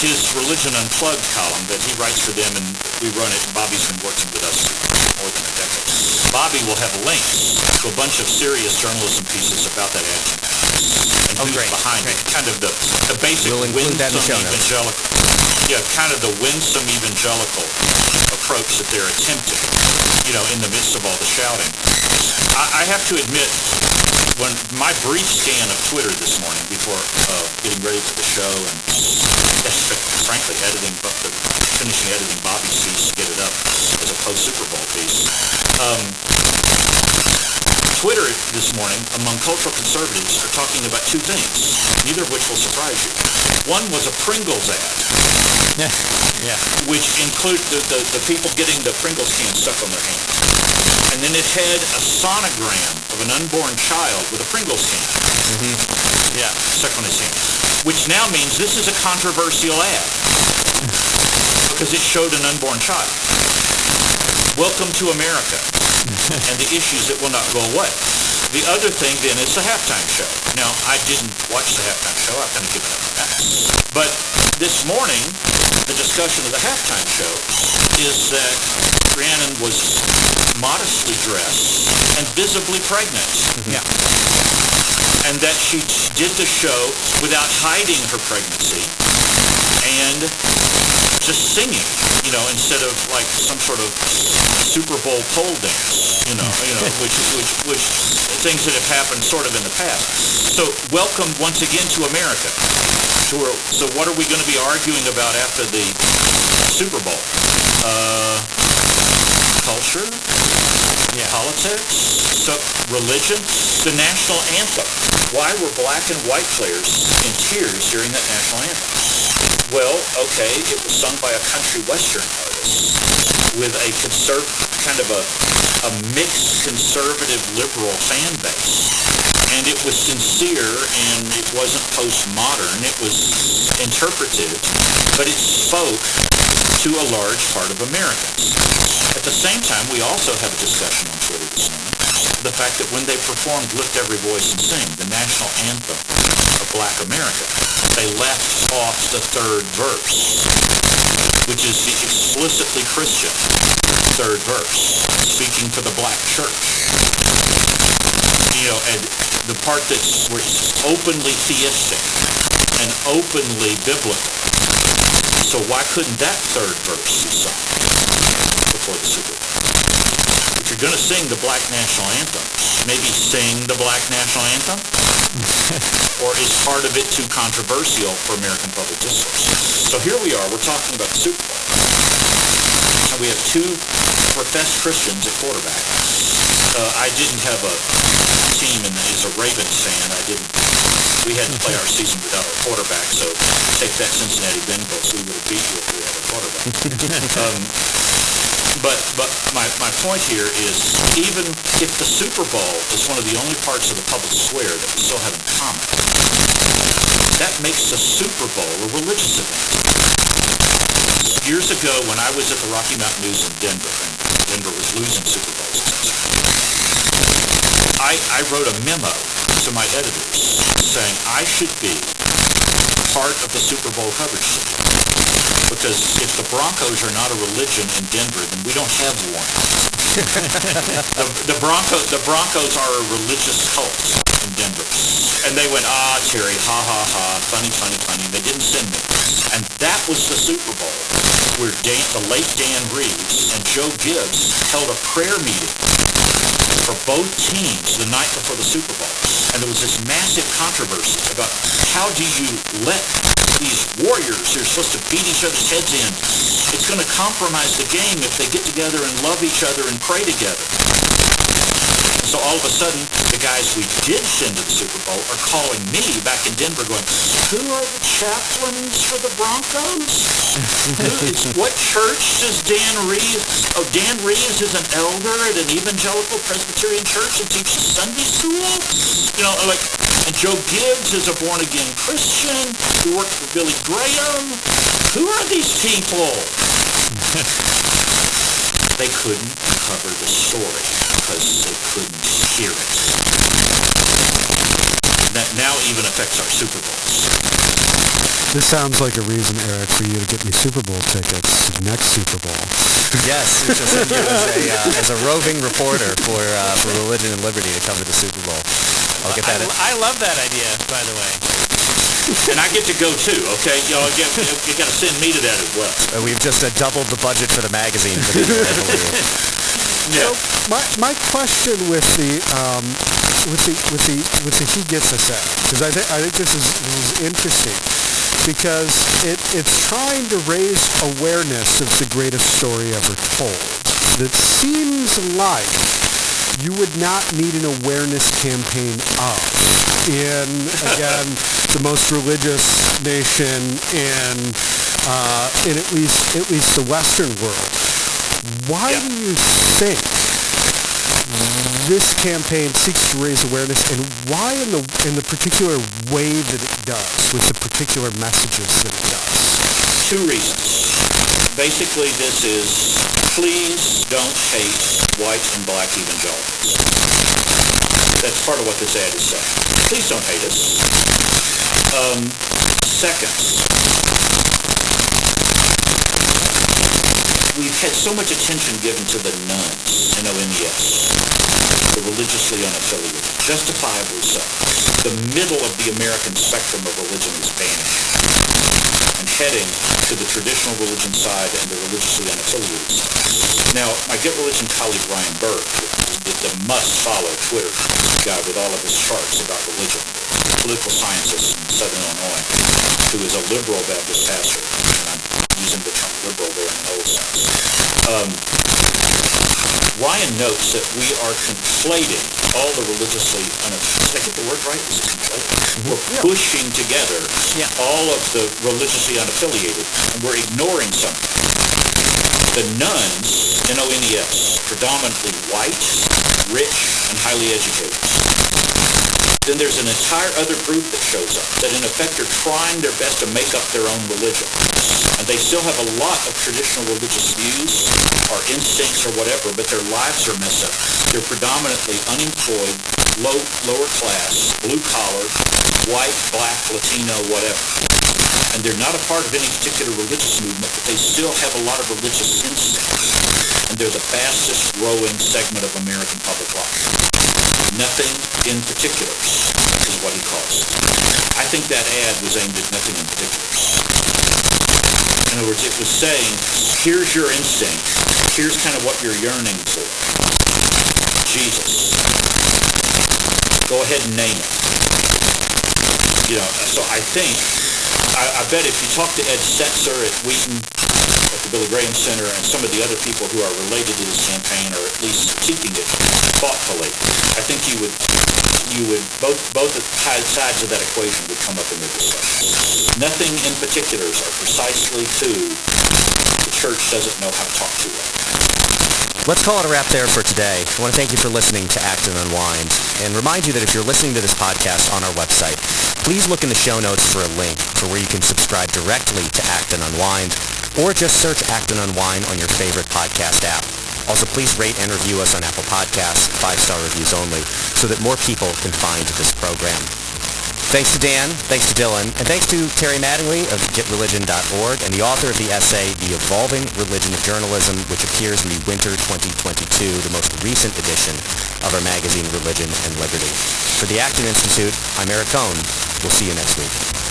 his Religion Unplugged column that he writes for them, and we run it, and Bobby's been working with us for more than a decade. Bobby will have links to a bunch of serious journalism pieces about that ad and who's great. behind it. Kind of the basic We'll include that in the show notes. kind of the winsome evangelical approach that they're attempting, in the midst of all the shouting. I have to admit, when my brief scan of Twitter this morning before getting ready for the show and frankly finishing editing Bobby's piece to get it up as a post-Super Bowl piece, Twitter this morning, among cultural conservatives, are talking about 2 things, neither of which will surprise you. One was a Pringles ad, which included the people getting the Pringles can stuck on their hand. And then it had a sonogram of an unborn child with a Pringles can stuck on his hand, which now means this is a controversial ad because it showed an unborn child. Welcome to America and the issues that will not go away. The other thing then is the halftime show. Now, I didn't watch the halftime show. I've kind of given up on that. But this morning, the discussion of the halftime show is that Rhiannon was modestly dressed and visibly pregnant. And that she did the show without hiding her pregnancy and just singing, instead of like some sort of Super Bowl pole dance, which things that have happened sort of in the past. So welcome once again to America. So what are we going to be arguing about after the Super Bowl? Culture? Politics? Religion? The national anthem. Why were black and white players in tears during that national anthem? Well, okay, it was sung by a country western artist with a kind of a mixed conservative liberal fan base. And it was sincere, and it wasn't postmodern. It was interpretive, but it spoke to a large part of Americans. At the same time, we also have a discussion on Twitter this morning, the fact that when they performed Lift Every Voice and Sing, the national anthem of Black America, they left off the 3rd verse, which is the explicitly Christian 3rd verse, speaking to the black church. And the part where he says openly theistic and openly biblical. So why couldn't that 3rd verse be sung before the Super Bowl? you're going to sing the black national anthem, maybe sing the black national anthem? Or is part of it too controversial for American public discourse? So here we are, we're talking about the Super Bowl. And we have two professed Christians at quarterback. I didn't have a team, and as a Ravens fan, we had to play our season without our quarterback, so take that, Cincinnati Bengals. We would have beat you if we had a quarterback. But my point here is, even if the Super Bowl is one of the only parts of the public square that we still have in common, that makes the Super Bowl a religious event. Years ago, when I was at the Rocky Mountain News in Denver, and Denver was losing Super Bowls, it turns out, I wrote a memo to my editors saying I should be part of the Super Bowl coverage team. Because if the Broncos are not a religion in Denver, then we don't have one. The Broncos are a religious cult in Denver. And they went, Terry, ha, ha, ha, funny, funny, funny. And they didn't send me. And that was the Super Bowl, where the late Dan Reeves and Joe Gibbs held a prayer meeting for both teams the night before the Super Bowl. And there was this massive controversy about how do you let these warriors who are supposed to beat each other's heads in, it's going to compromise the game if they get together and love each other and pray together. So all of a sudden, the guys we did send to the Super Bowl are calling me back in Denver going, who are chaplains for the Broncos? What church does Dan Reeves? Oh, Dan Reeves is an elder at an evangelical Presbyterian church and teaches Sunday school? And Joe Gibbs is a born-again Christian who worked for Billy Graham. Who are these people? They couldn't cover the story because they couldn't hear it. That now even affects our Super Bowls. This sounds like a reason, Eric, for you to get me Super Bowl tickets to the next Super Bowl. Yes, to send you as a roving reporter for Religion and Liberty to cover the Super Bowl. I'll get that. I love that idea, by the way. And I get to go too, okay? Y'all you got to send me to that as well. We've just doubled the budget for the magazine for the year, I believe. Yeah. So my question with the who gets us out, because I think this is interesting, because it's trying to raise awareness of the greatest story ever told. But it seems like you would not need an awareness campaign of in, again, the most religious nation in at least the Western world. Why do you think this campaign seeks to raise awareness, and why in the particular way that it does, with the particular messages that it does? Two reasons. Basically, this is, please don't hate white and black evangelicals. That's part of what this ad is saying. Please don't hate us. Second, we've had so much attention given to the nuns, N-O-N-E-S, the religiously unaffiliated, justifiably so. The middle of the American spectrum of religion is vanishing and heading to the traditional religion side and the religiously unaffiliated side. Now, my Get Religion colleague Ryan Burke is a must-follow Twitter guy with all of his charts about religion, political scientist in Southern Illinois, who is a liberal Baptist pastor, and I'm using the term liberal there in an old sense. Ryan notes that we are conflating all the religiously did I get the word right? Is it conflating? Mm-hmm. We're pushing together all of the religiously unaffiliated, and we're ignoring something. The nuns, N-O-N-E-S, predominantly white, rich, and highly educated. Then there's an entire other group that shows up that in effect are trying their best to make up their own religion. And they still have a lot of traditional religious views or instincts or whatever, but their lives are messed up. They're predominantly unemployed, lower class, blue collar, white, black, Latino, whatever. And they're not a part of any particular religious movement, but they still have a lot of religious instincts. And they're the fastest growing segment of American public life. Nothing in particulars is what he calls it. I think that ad was aimed at nothing in particulars. In other words, it was saying, here's your instinct. Here's kind of what you're yearning for. Jesus. Go ahead and name it. So I think, I bet if you talk to Ed Setzer at Wheaton, at the Billy Graham Center, and some of the other people who are related to this campaign, or at least critiquing it thoughtfully, I think you would both sides of that equation would come up in their discussions. Nothing in particulars are precisely to the church doesn't know how to talk to it. Let's call it a wrap there for today. I want to thank you for listening to Act and Unwind, and remind you that if you're listening to this podcast on our website, please look in the show notes for a link for where you can subscribe directly to Act and Unwind, or just search Act and Unwind on your favorite podcast app. Also, please rate and review us on Apple Podcasts, 5-star reviews only, so that more people can find this program. Thanks to Dan, thanks to Dylan, and thanks to Terry Mattingly of getreligion.org and the author of the essay, The Evolving Religion of Journalism, which appears in the Winter 2022, the most recent edition of our magazine, Religion and Liberty. For the Action Institute, I'm Eric Cohn. We'll see you next week.